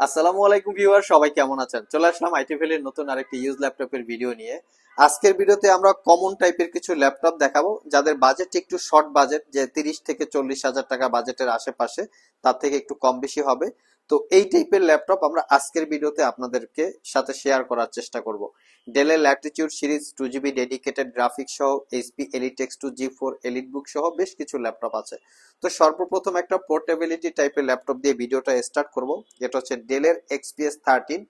আসসালামু আলাইকুম ভিউয়ার, সবাই কেমন আছেন? চলে আসলাম আইটি ভ্যালির নতুন আরেকটি ইউজ ল্যাপটপের ভিডিও নিয়ে। আজকের ভিডিওতে আমরা কমন টাইপের কিছু ল্যাপটপ দেখাবো যাদের বাজেট একটু শর্ট বাজেট, যে 30 থেকে 40 হাজার টাকা বাজেটের আশেপাশে, তার থেকে একটু কম বেশি হবে। তো এই টাইপের ল্যাপটপ আমরা আজকের ভিডিওতে আপনাদেরকে সাথে শেয়ার করার চেষ্টা করব। ডেলের latitude series 2GB dedicated graphics সহ HP Elite x 2 G4 EliteBook সহ বেশ কিছু ল্যাপটপ আছে। তো সর্বপ্রথম একটা পোর্টেবিলিটি টাইপের ল্যাপটপ দিয়ে ভিডিওটা স্টার্ট করব। এটা হচ্ছে ডেলের XPS 13,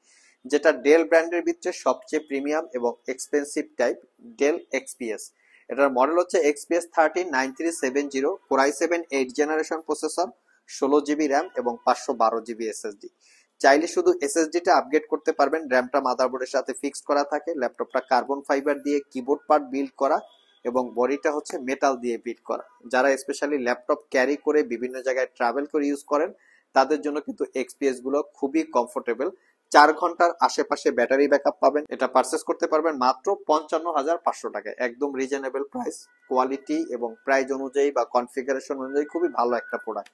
যেটা ডেল ব্র্যান্ডের ভিতরে সবচেয়ে প্রিমিয়াম এবং এক্সপেন্সিভ টাইপ ডেল XPS। এটার মডেল হচ্ছে XPS 13 9370, Core i7 8 generation processor, 16GB RAM এবং 512GB SSD। চাইলে শুধু এসএসডিটা আপগ্রেড করতে পারবেন, র্যামটা মাদারবোর্ডের সাথে ফিক্সড করা থাকে। ল্যাপটপটা কার্বন ফাইবার দিয়ে কিবোর্ড পার্ট বিল্ড করা এবং বডিটা হচ্ছে মেটাল দিয়ে বিল্ড করা। যারা স্পেশালি ল্যাপটপ ক্যারি করে বিভিন্ন জায়গায় ট্রাভেল করে ইউজ করেন, তাদের জন্য কিন্তু এক্সপিএস গুলো খুবই কমফোর্টেবল। 4 ঘন্টার আশেপাশে ব্যাটারি ব্যাকআপ পাবেন। এটা পারচেস করতে পারবেন মাত্র 55,500 টাকায়, একদম রিজনেবল প্রাইস। কোয়ালিটি এবং প্রাইস অনুযায়ী বা কনফিগারেশন অনুযায়ী খুবই ভালো একটা প্রোডাক্ট।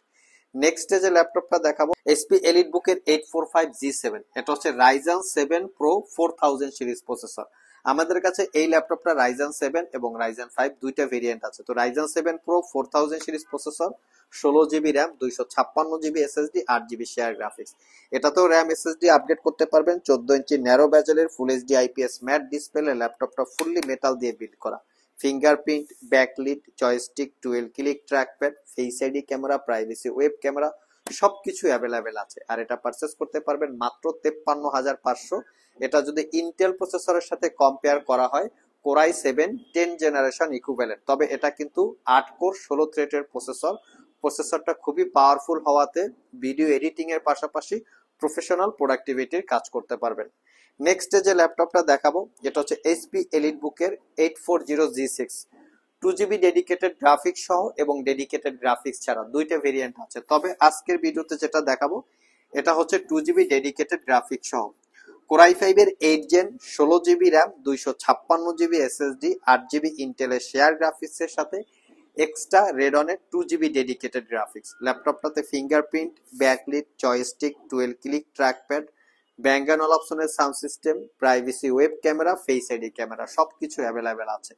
নেক্সট যে ল্যাপটপটা দেখাবো, এইচপি এলিট বুকের 845G7। এটা হচ্ছে রাইজেন 7 প্রো 4000 সিরিজ প্রসেসর। আমাদের কাছে এই ল্যাপটপটা রাইজেন 7 এবং রাইজেন 5 দুইটা ভেরিয়েন্ট আছে। তো Ryzen 7 pro 4000 series processor, 16GB RAM, 256GB SSD, 8GB share graphics. এটাতেও র্যাম SSD আপডেট করতে পারবেন। 14 ইঞ্চি ন্যারো ব্যাজেলের full HD IPS matte display. ল্যাপটপটা ফুললি মেটাল দিয়ে বিল্ড করা। Fingerprint, backlit, joystick, 12 click trackpad, face ID camera, privacy web camera সবকিছু available আছে। আর এটা পারচেস করতে পারবেন মাত্র 53,500। এটা যদি ইন্টেল প্রসেসরের সাথে কম্পেয়ার করা হয়, Core i7 10 জেনারেশন ইকুইভ্যালেন্ট, তবে এটা কিন্তু 8 কোর 16 থ্রেডের প্রসেসর। প্রসেসরটা খুবই পাওয়ারফুল হওয়াতে ভিডিও এডিটিং এর পাশাপাশি প্রফেশনাল প্রোডাক্টিভিটির কাজ করতে পারবেন। নেক্সট যে ল্যাপটপটা দেখাবো, এটা হচ্ছে এইচপি এলিট বুকের 840G6, 2GB ডেডিকেটেড গ্রাফিক্স সহ এবং ডেডিকেটেড গ্রাফিক্স ছাড়া দুইটা ভেরিয়েন্ট আছে। তবে আজকের ভিডিওতে যেটা দেখাবো, এটা হচ্ছে 2GB ডেডিকেটেড গ্রাফিক্স সহ। Core i5 এর 8 gen, 16GB RAM, 256GB SSD, 8GB ইন্টেলের শেয়ার গ্রাফিক্স এর সাথে এক্সট্রা রেডনের 2GB ডেডিকেটেড গ্রাফিক্স। ল্যাপটপটাতে fingerprint, backlit, joystick, 12 click trackpad, Bang and অপশনের sound system, privacy web camera, face ID camera সবকিছু available আছে।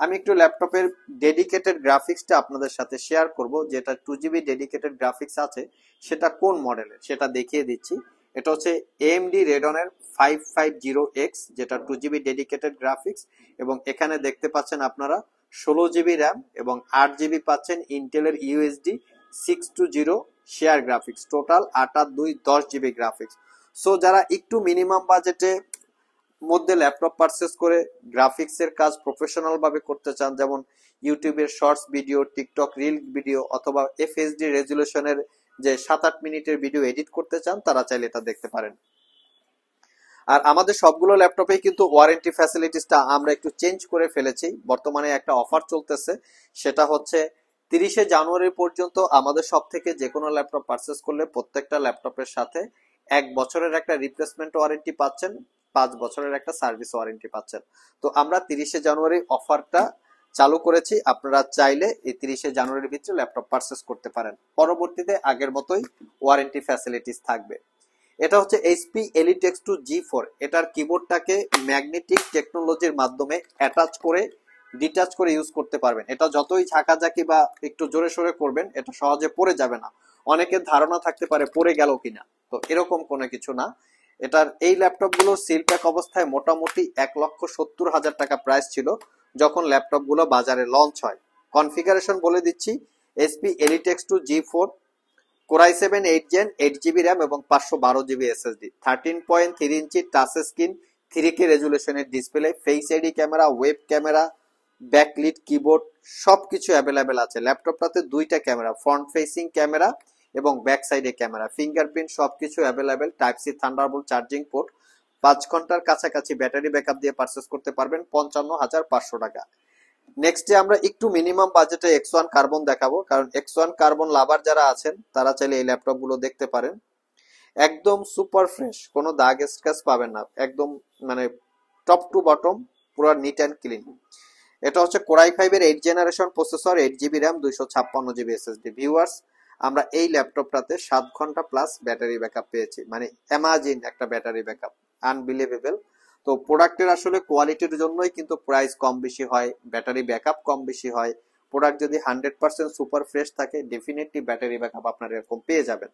আমি একটু ল্যাপটপের ডেডিকেটেড গ্রাফিক্সটা আপনাদের সাথে শেয়ার করব। যেটা 2GB ডেডিকেটেড গ্রাফিক্স আছে সেটা কোন মডেলের সেটা দেখিয়ে দিচ্ছি। এটা হচ্ছে AMD রেডনের 550X, যেটা 2GB ডেডিকেটেড গ্রাফিক্স। এবং এখানে দেখতে পাচ্ছেন আপনারা 16GB র্যাম এবং 8GB পাচ্ছেন ইন্টেলের USD 620 শেয়ার গ্রাফিক্স। টোটাল 8 আর 2 10GB গ্রাফিক্স। সো যারা একটু মিনিমাম বাজেটে মধ্যে ল্যাপটপ পারচেস করে গ্রাফিক্স এর কাজ প্রফেশনাল ভাবে করতে চান, যেমন ইউটিউবের shorts video, TikTok reel video অথবা FHD রেজুলেশনের যে 7-8 মিনিটের ভিডিও এডিট করতে চান, তারা চাইলে এটা দেখতে পারেন। আর আমাদের সবগুলো ল্যাপটপেই কিন্তু ওয়ারেন্টি ফ্যাসিলিটিসটা আমরা একটু চেঞ্জ করে ফেলেছি। বর্তমানে একটা অফার চলতেছে, সেটা হচ্ছে 30শে জানুয়ারি পর্যন্ত আমাদের সব থেকে যে কোনো ল্যাপটপ পারচেস করলে প্রত্যেকটা ল্যাপটপের সাথে 1 বছরের একটা রিপ্লেসমেন্ট ওয়ারেন্টি পাচ্ছেন, 5 বছরের একটা সার্ভিস ওয়ারেন্টি পাচ্ছেন। তো আমরা 30শে জানুয়ারি অফারটা চালু করেছি। আপনারা চাইলে এই 30শে জানুয়ারির ভিতরে ল্যাপটপ পারচেস করতে পারেন। পরবর্তীতে আগের মতোই ওয়ারেন্টি ফ্যাসিলিটিস থাকবে। এটা হচ্ছে এইচপি এলিটেক্স 2 G4। এটার কিবোর্ডটাকে ম্যাগনেটিক টেকনোলজির মাধ্যমে অ্যাটাচ করে ডিটাচ করে ইউজ করতে পারবেন। এটা যতই ঝাঁকাঝাঁকি বা একটু জোরে সোরে করবেন, এটা সহজে পড়ে যাবে না। অনেকের ধারণা থাকতে পারে পড়ে গেল কিনা, তো এরকম কোনো কিছু না। এটার এই ল্যাপটপগুলো সিল প্যাক অবস্থায় মোটামুটি 1,70,000 টাকা প্রাইস ছিল যখন ল্যাপটপগুলো বাজারে লঞ্চ হয়। কনফিগারেশন বলে দিচ্ছি, HP Elite x 2 G4, Core i7 8 gen, 8GB RAM এবং 512GB SSD, 13.3 inch touch screen, 3K রেজুলেশনের display, face ID camera, web camera, backlit, keyboard সবকিছু অ্যাভেলেবেল আছে। ল্যাপটপটাতে দুইটা ক্যামেরা, ফ্রন্ট ফেসিং ক্যামেরা এবং ব্যাক সাইডে ক্যামেরা, ফিঙ্গারপ্রিন্ট সবকিছু available. Type C Thunderbolt charging port, 5 ঘন্টার কাছাকাছি ব্যাটারি ব্যাকআপ দিয়ে পারচেস করতে পারবেন 55,500 টাকা। নেক্সট আমরা একটু মিনিমাম বাজেটে X1 কার্বন দেখাবো, কারণ X1 কার্বন লাভার যারা আছেন তারা চাইলে এই ল্যাপটপ গুলো দেখতে পারেন। একদম সুপার ফ্রেশ, কোনো দাগ স্ক্র্যাচ পাবেন না, একদম মানে টপ টু বটম পুরো নিট অ্যান্ড ক্লিন। এটা হচ্ছে Core i5 এর 8 generation processor, 8GB RAM, 256GB SSD। Viewers, আমরা এই ল্যাপটপটাতে 7 ঘন্টা প্লাস ব্যাটারি ব্যাকআপ পেয়েছি, মানে অ্যামাজিন একটা ব্যাটারি ব্যাকআপ, আনবিলিভেবল। তো প্রোডাক্টের আসলে কোয়ালিটির জন্যই কিন্তু প্রাইস কম বেশি হয়, ব্যাটারি ব্যাকআপ কম বেশি হয়। প্রোডাক্ট যদি 100% সুপার ফ্রেশ থাকে, ডেফিনেটলি ব্যাটারি ব্যাকআপ আপনারা এরকম পেয়ে যাবেন।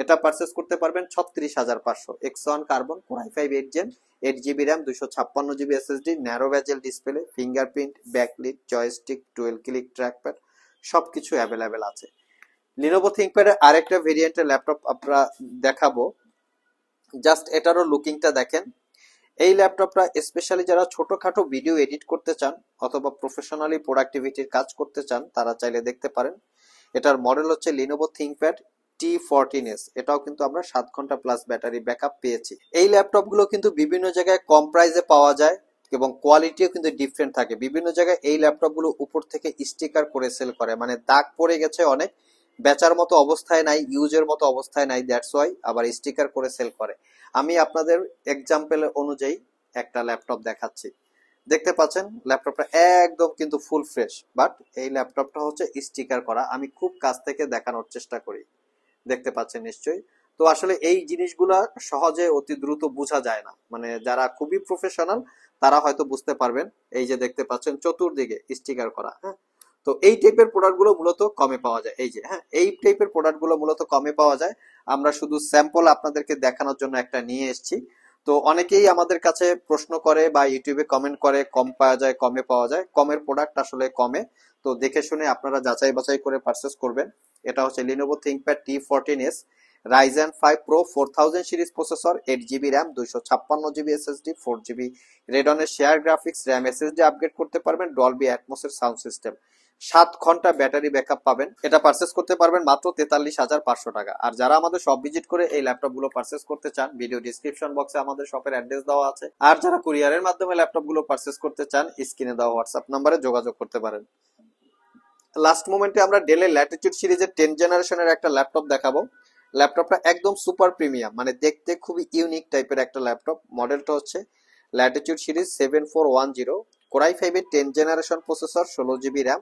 এটা পারচেস করতে পারবেন 36,500, X1 carbon core i5 8 gen, 8 GB RAM, 256 GB SSD, narrow bezel display, fingerprint, backlit, joystick, 12 click trackpad, সবকিছু অ্যাভেলেবেল আছে। লিনোভো থিংকপ্যাডের আরেকটা ভেরিয়েন্টের ল্যাপটপ আমরা দেখাবো, জাস্ট এটারও লুকিংটা দেখেন। এই ল্যাপটপটা স্পেশালি যারা ছোটখাটো ভিডিও এডিট করতে চান অথবা প্রফেশনালি প্রোডাক্টিভিটির কাজ করতে চান তারা চাইলে দেখতে পারেন। এটার মডেল হচ্ছে লিনোভো থিংকপ্যাড T14s। এটাও কিন্তু আমরা 7 ঘন্টা প্লাস ব্যাটারি ব্যাকআপ পেয়েছি। এই ল্যাপটপগুলো কিন্তু বিভিন্ন জায়গায় কম প্রাইসে পাওয়া যায় এবং কোয়ালিটিও কিন্তু ডিফারেন্ট থাকে। বিভিন্ন জায়গায় এই ল্যাপটপগুলো উপর থেকে স্টিকার করে সেল করে, মানে দাগ পড়ে গেছে অনেক, বেচার মতো অবস্থায় নাই, ইউজের মতো অবস্থায় নাই, দ্যাটস ওয়াই আবার স্টিকার করে সেল করে। আমি আপনাদের এক্সাম্পল অনুযায়ী একটা ল্যাপটপ দেখাচ্ছি। দেখতে পাচ্ছেন ল্যাপটপটা একদম কিন্তু ফুল ফ্রেশ, বাট এই ল্যাপটপটা হচ্ছে স্টিকার করা। আমি খুব কাছ থেকে দেখানোর চেষ্টা করি, দেখতে পাচ্ছেন নিশ্চয়ই। তো আসলে এই জিনিসগুলা সহজে অতি দ্রুত বোঝা যায় না, মানে যারা খুবই প্রফেশনাল তারা হয়তো বুঝতে পারবেন। এই যে দেখতে পাচ্ছেন চতুর্দিকে স্টিকার করা, হ্যাঁ। তো এই টাইপের প্রোডাক্ট গুলো মূলত কমে পাওয়া যায়, এই যে হ্যাঁ, এই টাইপের প্রোডাক্ট গুলো মূলত কমে পাওয়া যায়। আমরা শুধু স্যাম্পল আপনাদেরকে দেখানোর জন্য একটা নিয়ে এসেছি। তো অনেকেই আমাদের কাছে প্রশ্ন করে বা ইউটিউবে কমেন্ট করে কম পাওয়া যায়, কমে পাওয়া যায়। কমের প্রোডাক্ট আসলে কমে, তো দেখে শুনে আপনারা যাচাই বাছাই করে পারচেস করবেন। এটা হচ্ছে Lenovo ThinkPad T14s, Ryzen 5 Pro 4000 series processor, 8 GB RAM, 256 GB SSD, 4 GB রেডনের share graphics, RAM SSD upgrade করতে পারবেন, ডলবি অ্যাটমসের সাউন্ড সিস্টেম, 7 ঘন্টা ব্যাটারি ব্যাকআপ পাবেন। এটা পারচেস করতে পারবেন মাত্র 43,500 টাকা। আর যারা আমাদের শপ ভিজিট করে এই ল্যাপটপ গুলো পারচেস করতে চান, ভিডিও ডিসক্রিপশন বক্সে আমাদের শপের অ্যাড্রেস দেওয়া আছে। আর যারা কুরিয়ারের মাধ্যমে ল্যাপটপ গুলো পারচেস করতে চান, স্ক্রিনে দেওয়া হোয়াটসঅ্যাপ নাম্বারে যোগাযোগ করতে পারেন। লাস্ট মোমেন্টে আমরা ডেলের ল্যাটিটিউড সিরিজের 10 জেনারেশনের একটা ল্যাপটপ দেখাবো। ল্যাপটপটা একদম সুপার প্রিমিয়াম, মানে দেখতে খুবই ইউনিক টাইপের একটা ল্যাপটপ। মডেলটা হচ্ছে ল্যাটিটিউড সিরিজ 7410, কোর i5 এর 10 generation processor, 16 GB RAM,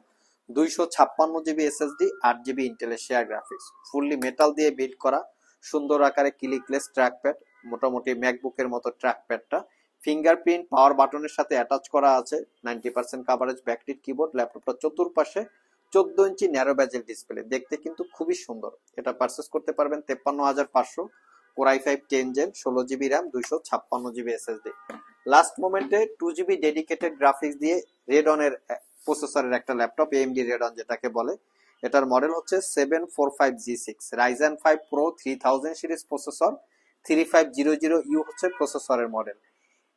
256 GB SSD, 8 GB ইন্টেলের শেয়ার গ্রাফিক্স, ফুললি মেটাল দিয়ে বিল্ড করা, সুন্দর আকারে ক্লিকলেস ট্র্যাকপ্যাড, মোটামুটি ম্যাকবুকের মতো ট্র্যাকপ্যাডটা, ফিঙ্গারপ্রিন্ট পাওয়ার বাটনের সাথে অ্যাটাচ করা আছে, 90% কাভারেজ ব্যাকলিট কিবোর্ড, ল্যাপটপটা চতুর্পাশে 14 ইঞ্চি ন্যারো বেজেল ডিসপ্লে, দেখতে কিন্তু খুবই সুন্দর। এটা পারচেস করতে পারবেন 53,500, core i5 10 gen, 16 GB RAM, 256 GB SSD. Last মোমেন্টে 2 জিবি ডেডিকেটেড গ্রাফিক্স দিয়ে রেডনের প্রসেসরের একটা ল্যাপটপ, এএমডি রেডন যেটাকে বলে। এটার মডেল হচ্ছে 745G6, Ryzen 5 Pro 3000 series processor, 3500U হচ্ছে প্রসেসরের model,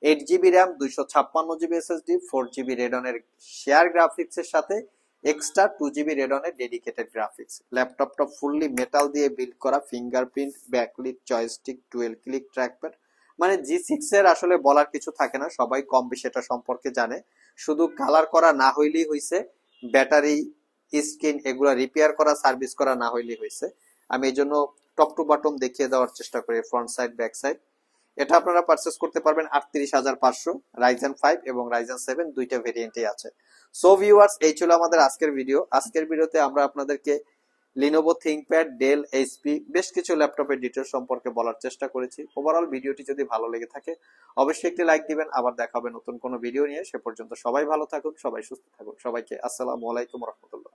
8 GB RAM, 256 GB SSD, 4 GB রেডনের শেয়ার গ্রাফিক্স এর সাথে এক্সট্রা 2 জিবি রেডনের ডেডিকেটেড গ্রাফিক্স। ল্যাপটপটা ফুললি মেটাল দিয়ে বিল্ড করা, fingerprint, backlit, joystick, 12 click trackpad, মানে G6 এর আসলে বলার কিছু থাকে না, সবাই কম বেশি এটা সম্পর্কে জানে। শুধু কালার করা না হইলেই হইছে, ব্যাটারি, স্ক্রিন এগুলা রিপেয়ার করা, সার্ভিস করা না হইলেই হইছে। আমি এই জন্য টপ টু বটম দেখিয়ে দেওয়ার চেষ্টা করি, ফ্রন্ট সাইড ব্যাক সাইড। এটা আপনারা পারচেস করতে পারবেন 38,500, Ryzen 5 এবং Ryzen 7 দুইটা ভেরিয়েন্টই আছে। সো ভিউয়ার্স, এই ছিল আমাদের আজকের ভিডিও। আজকের ভিডিওতে আমরা আপনাদেরকে লিনোভো থিংকপ্যাড, ডেল, এইচপি বেশ কিছু ল্যাপটপের ডিটেইলস সম্পর্কে বলার চেষ্টা করেছি। ওভারঅল ভিডিওটি যদি ভালো লেগে থাকে অবশ্যই একটি লাইক দিবেন। আবার দেখা হবে নতুন কোনো ভিডিও নিয়ে। সে পর্যন্ত সবাই ভালো থাকুন, সবাই সুস্থ থাকুন। সবাইকে আসসালামু আলাইকুম রহমতুল্লাহ।